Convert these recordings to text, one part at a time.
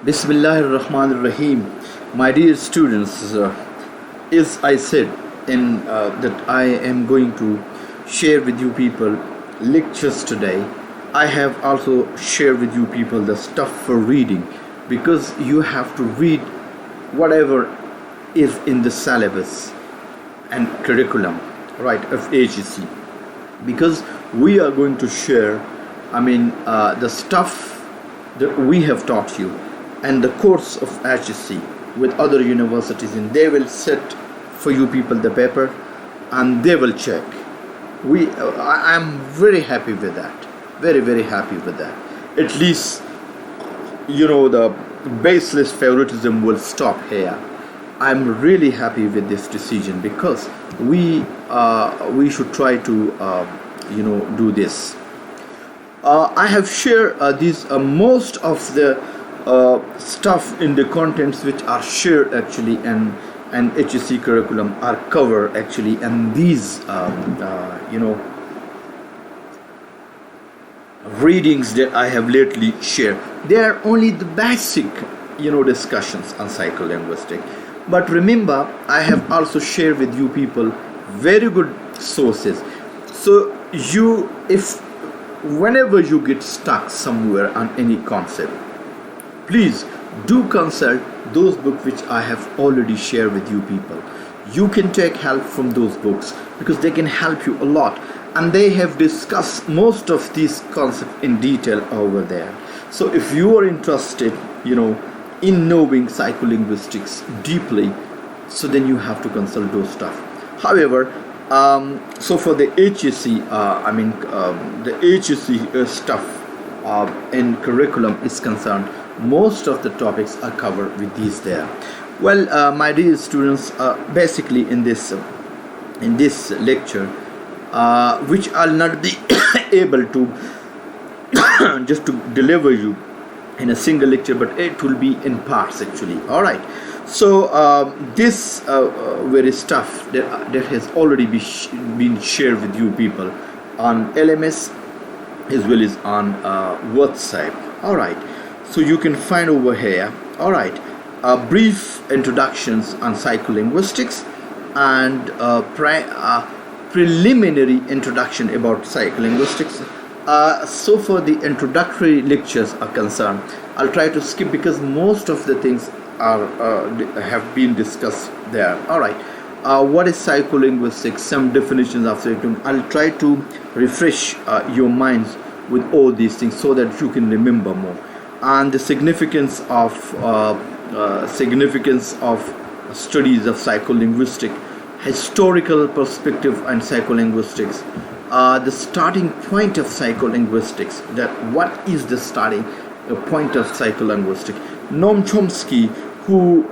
Bismillahir Rahmanir Rahim. My dear students, as I said in that I am going to share with you people lectures today. I have also shared with you people the stuff for reading, because you have to read whatever is in the syllabus and curriculum, right, of HEC, because we are going to share, the stuff that we have taught you and the course of HEC with other universities, and they will set for you people the paper and they will check. I am very happy with that, very happy with that. At least the baseless favoritism will stop here. I'm really happy with this decision, because we should try to do this. I have shared these most of the stuff in the contents which are shared actually, and HEC curriculum are covered actually, and these readings that I have lately shared, they are only the basic discussions on psycholinguistic. But remember, I have also shared with you people very good sources. So if whenever you get stuck somewhere on any concept, please do consult those books which I have already shared with you people. You can take help from those books, because they can help you a lot, and they have discussed most of these concepts in detail over there. So if you are interested in knowing psycholinguistics deeply, so then you have to consult those stuff. However, so for the HEC, the HEC stuff in curriculum is concerned, most of the topics are covered with these there. Well, my dear students, basically in this lecture, which I'll not be able to just to deliver you in a single lecture, but it will be in parts actually. All right. So this very stuff that has already been shared with you people on LMS as well as on WhatsApp. All right. So you can find over here. All right. Brief introductions on psycholinguistics and preliminary introduction about psycholinguistics. So for the introductory lectures are concerned, I'll try to skip, because most of the things have been discussed there. All right. What is psycholinguistics? Some definitions of psycholinguistics. I'll try to refresh your minds with all these things so that you can remember more, and the significance of studies of psycholinguistic, historical perspective and psycholinguistics, the starting point of psycholinguistics, that what is the starting point of psycholinguistics. Noam Chomsky, who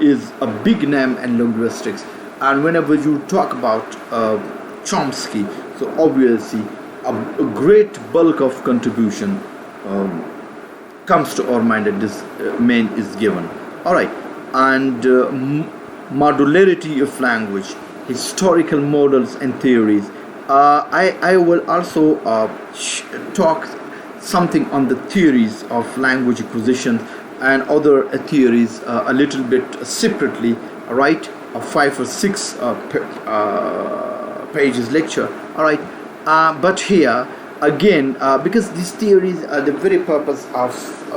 is a big name in linguistics, and whenever you talk about Chomsky, so obviously a great bulk of contribution comes to our mind, that this man is given. All right. And modularity of language, historical models and theories. I will also talk something on the theories of language acquisition and other theories a little bit separately, right? A 5 or 6 pages lecture. All right. But here again, because these theories are the very purpose of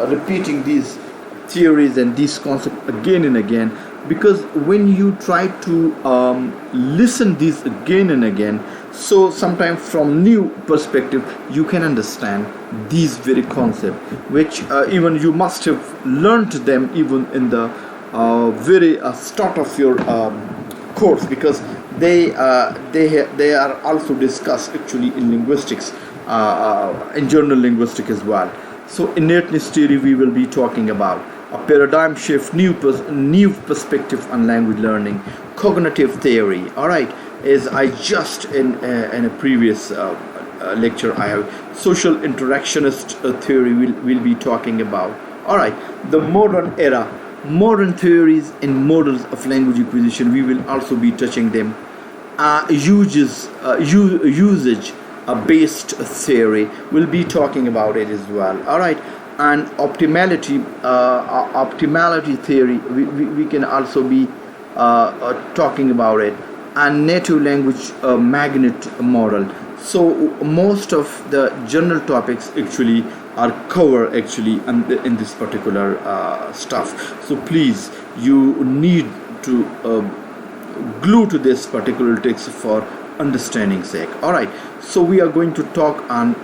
repeating these theories and these concepts again and again, because when you try to listen these again and again, so sometimes from new perspective you can understand these very concepts, which even you must have learned them even in the very start of your course, because they are also discussed actually in linguistics, in general linguistics as well. So innateness theory we will be talking about, a paradigm shift, new perspective on language learning, cognitive theory. All right, as I just in a previous lecture I have social interactionist theory we'll be talking about. All right, the modern era, modern theories and models of language acquisition, we will also be touching them. Usage based theory, we'll be talking about it as well. All right. and optimality theory, we can also be talking about it, and native language magnet model. So most of the general topics actually are covered actually in this particular stuff. So please, you need to glue to this particular text for understanding sake. All right, so we are going to talk on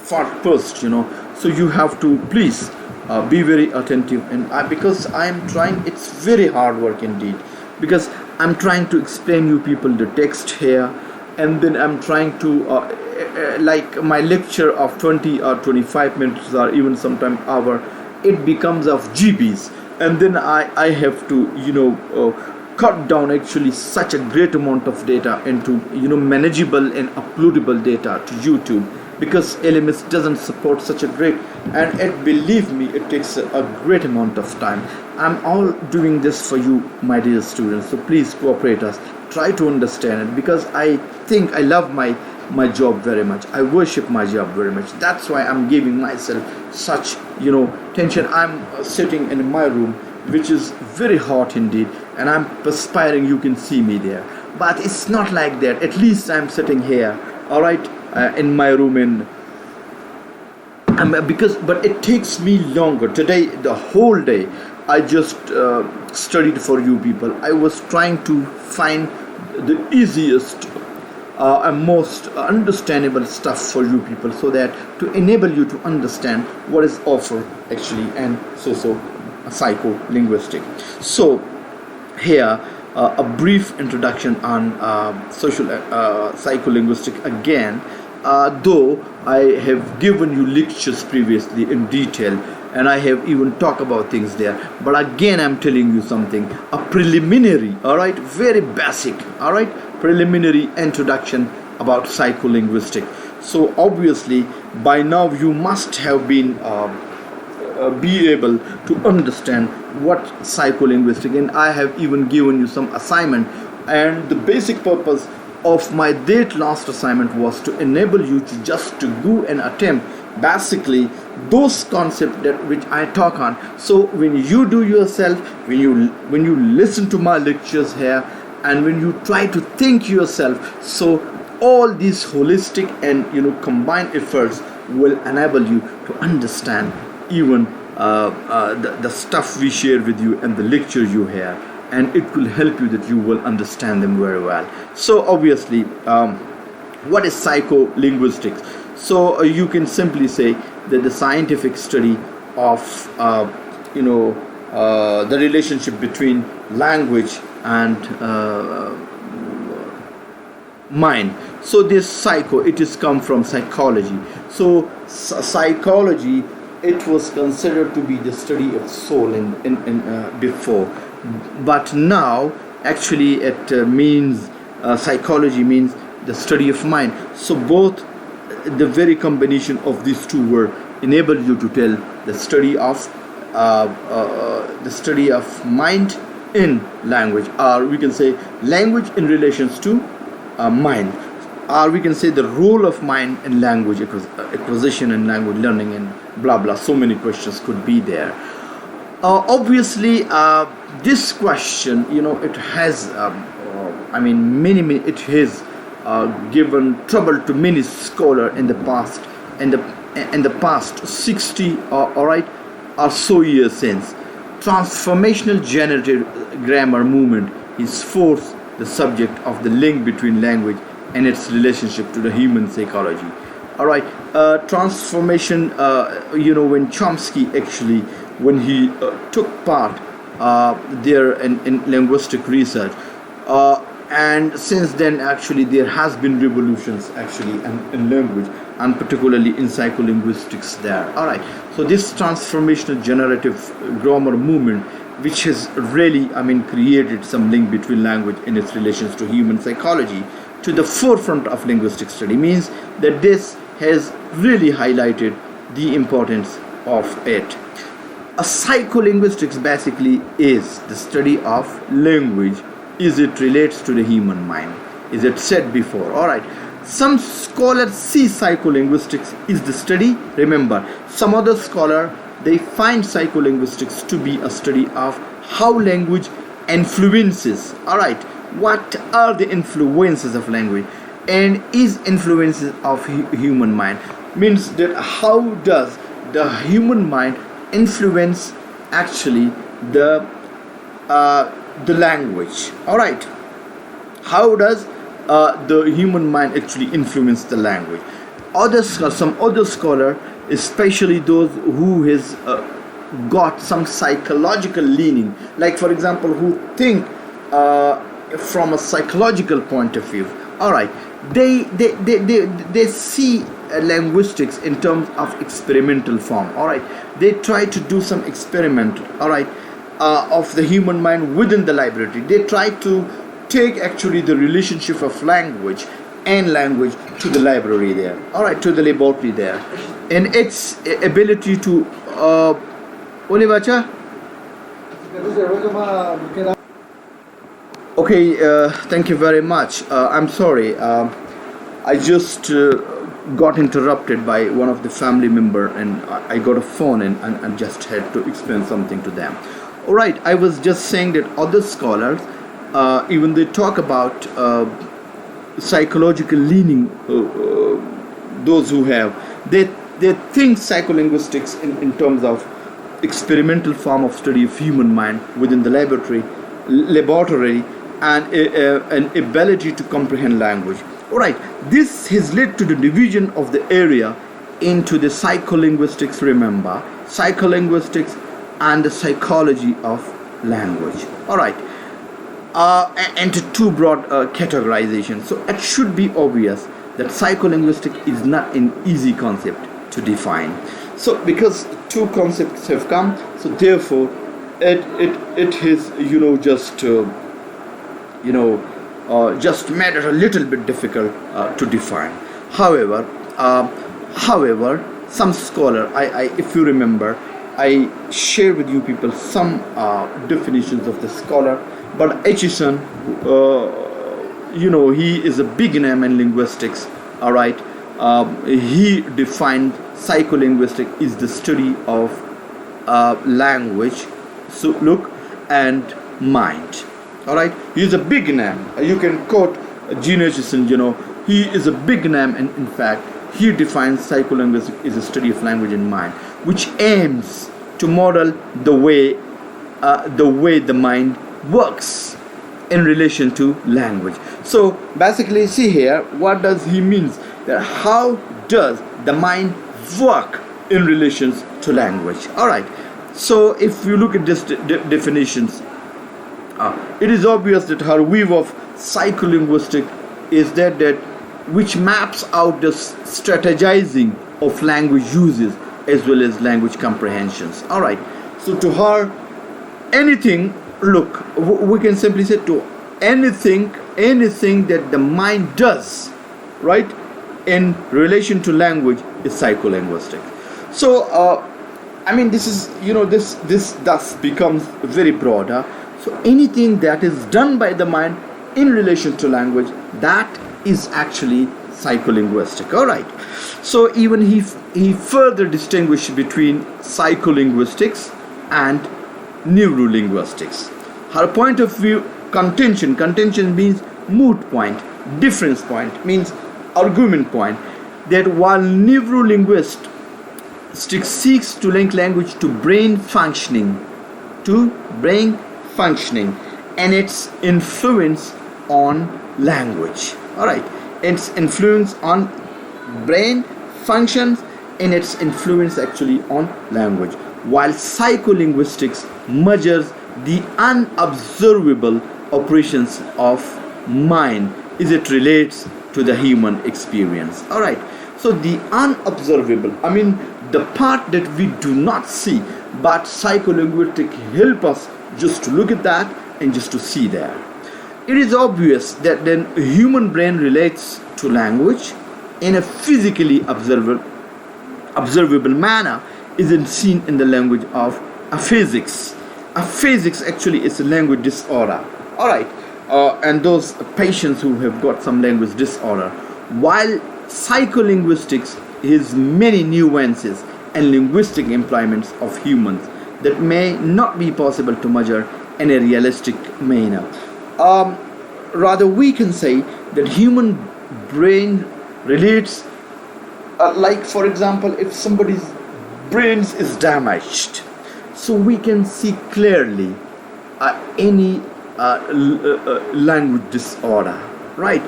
first, so you have to please be very attentive, and because I am trying, it's very hard work indeed, because I'm trying to explain you people the text here, and then I'm trying to like my lecture of 20 or 25 minutes or even sometime hour, it becomes of GBs, and then I have to cut down actually such a great amount of data into manageable and uploadable data to YouTube, because LMS doesn't support such a great, and believe me, it takes a great amount of time. I'm all doing this for you, my dear students, so please cooperate us, try to understand it, because I think I love my job very much. I worship my job very much. That's why I'm giving myself such tension. I'm sitting in my room, which is very hot indeed, and I'm perspiring. You can see me there, but it's not like that. At least I'm sitting here, all right, in my room, but it takes me longer. Today, the whole day, I just studied for you people. I was trying to find the easiest and most understandable stuff for you people, so that to enable you to understand what is offered actually, and psycholinguistic. So here a brief introduction on social psycholinguistic again, though I have given you lectures previously in detail, and I have even talked about things there, but again I'm telling you something, a preliminary, all right, very basic, all right, preliminary introduction about psycholinguistic. So obviously by now you must have been be able to understand what psycholinguistic, and I have even given you some assignment, and the basic purpose of my date last assignment was to enable you to just to go and attempt basically those concepts that which I talk on. So when you do yourself, when you listen to my lectures here, and when you try to think yourself, so all these holistic and combined efforts will enable you to understand even the stuff we share with you and the lecture you hear, and it will help you that you will understand them very well. So obviously what is psycholinguistics? So you can simply say that the scientific study of the relationship between language and mind. So this psycho, it is come from psychology. So psychology, it was considered to be the study of soul in before, but now actually it means psychology means the study of mind. So both, the very combination of these two words enable you to tell the study of mind in language, or we can say language in relations to mind, or we can say the role of mind in language acquisition and language learning, and blah blah. So many questions could be there. Obviously this question, it has many it has given trouble to many scholars in the past, in the past 60 or so years since. Transformational generative grammar movement is forced the subject of the link between language and its relationship to the human psychology. All right, transformation. When Chomsky actually, when he took part there in linguistic research, and since then actually there has been revolutions actually in language, and particularly in psycholinguistics there. All right, so this transformational generative grammar movement, which has really created some link between language and its relations to human psychology to the forefront of linguistic study, means that this has really highlighted the importance of it. A psycholinguistics basically is the study of language, is it relates to the human mind, is it said before. All right, Some scholars see psycholinguistics is the study. Remember, some other scholar, they find psycholinguistics to be a study of how language influences. All right, what are the influences of language and is influences of human mind? Means that how does the human mind influence actually the language? All right, how does the human mind actually influence the language? Some other scholar, especially those who has got some psychological leaning, like for example, who think from a psychological point of view. All right, they see linguistics in terms of experimental form. All right, they try to do some experiment. All right, of the human mind within the laboratory. They try to take actually the relationship of language and language to the library there. All right, to the laboratory there, and its ability to Okay, thank you very much. I'm sorry. I just got interrupted by one of the family member, and I got a phone and just had to explain something to them. All right, I was just saying that other scholars, even they talk about psychological leaning, those who have, they think psycholinguistics in terms of experimental form of study of human mind within the laboratory and an ability to comprehend language. All right, this has led to the division of the area into the psycholinguistics, remember, psycholinguistics and the psychology of language. All right, and to two broad categorizations. So it should be obvious that psycholinguistic is not an easy concept to define. So because two concepts have come, so therefore it is just made it a little bit difficult to define. However, some scholar, I if you remember, I share with you people some definitions of the scholar, but Acheson, he is a big name in linguistics. All right, he defined psycholinguistic is the study of language, so look, and mind. All right, he is a big name. You can quote Gene Acheson. He is a big name, and in fact, he defines psycholinguistics is a study of language and mind, which aims to model the way the mind works in relation to language. So basically, see here, what does he means? That how does the mind work in relations to language? All right. So if you look at this definitions, it is obvious that her view of psycholinguistic is that which maps out the strategizing of language uses as well as language comprehensions. All right. So to her, anything, look, we can simply say to anything that the mind does, right, in relation to language is psycholinguistic. So this is this thus becomes very broad. So anything that is done by the mind in relation to language, that is actually psycholinguistic. All right. So even he further distinguished between psycholinguistics and neurolinguistics. Her point of view, contention means moot point, difference point, means argument point, that while neurolinguistics seeks to link language to brain functioning and its influence on language. All right, its influence on brain functions and its influence actually on language, while psycholinguistics measures the unobservable operations of mind as it relates to the human experience. All right, so the unobservable, the part that we do not see, but psycholinguistic help us just to look at that and just to see there. It is obvious that then human brain relates to language in a physically observable manner isn't seen in the language of aphasics. Aphasics actually is a language disorder. All right, and those patients who have got some language disorder, while psycholinguistics has many nuances and linguistic employments of humans that may not be possible to measure in a realistic manner. Rather, we can say that human brain relates, like for example, if somebody's brains is damaged, so we can see clearly any language disorder, right?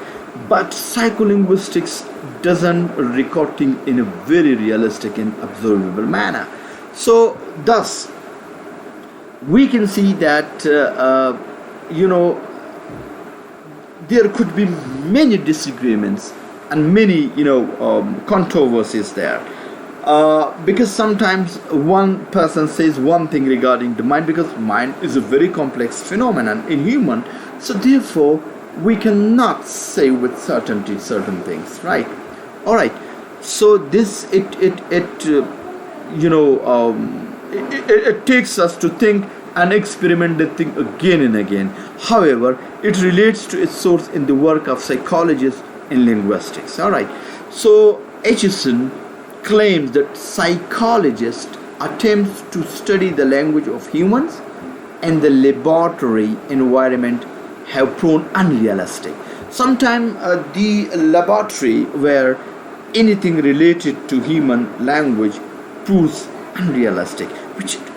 But psycholinguistics doesn't record things in a very realistic and observable manner. So thus we can see that there could be many disagreements and many controversies there, because sometimes one person says one thing regarding the mind, because mind is a very complex phenomenon in human, so therefore we cannot say with certainty certain things, right? All right, so this it takes us to think and experiment the thing again and again. However, it relates to its source in the work of psychologists in linguistics. All right, so Acheson claims that psychologists attempts to study the language of humans and the laboratory environment have proven unrealistic. Sometimes the laboratory where anything related to human language proves unrealistic,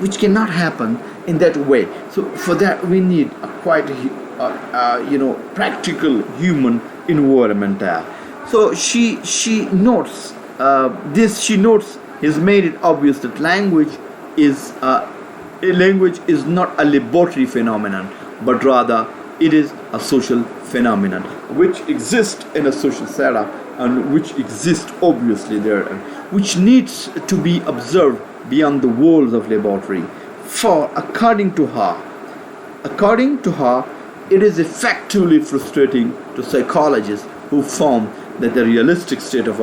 which cannot happen in that way. So for that we need a quite practical human environment there. So she notes this. She notes has made it obvious that language is not a laboratory phenomenon, but rather it is a social phenomenon which exists in a social setup and which exists obviously there, and which needs to be observed beyond the walls of laboratory. For according to her, it is effectively frustrating to psychologists who found that the realistic state of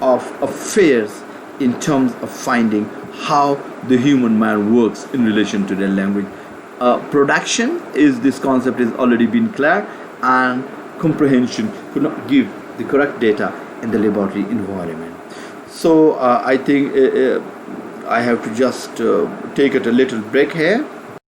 affairs in terms of finding how the human mind works in relation to their language production is this concept has already been clear, and comprehension could not give the correct data in the laboratory environment. So I think I have to just take it a little break here.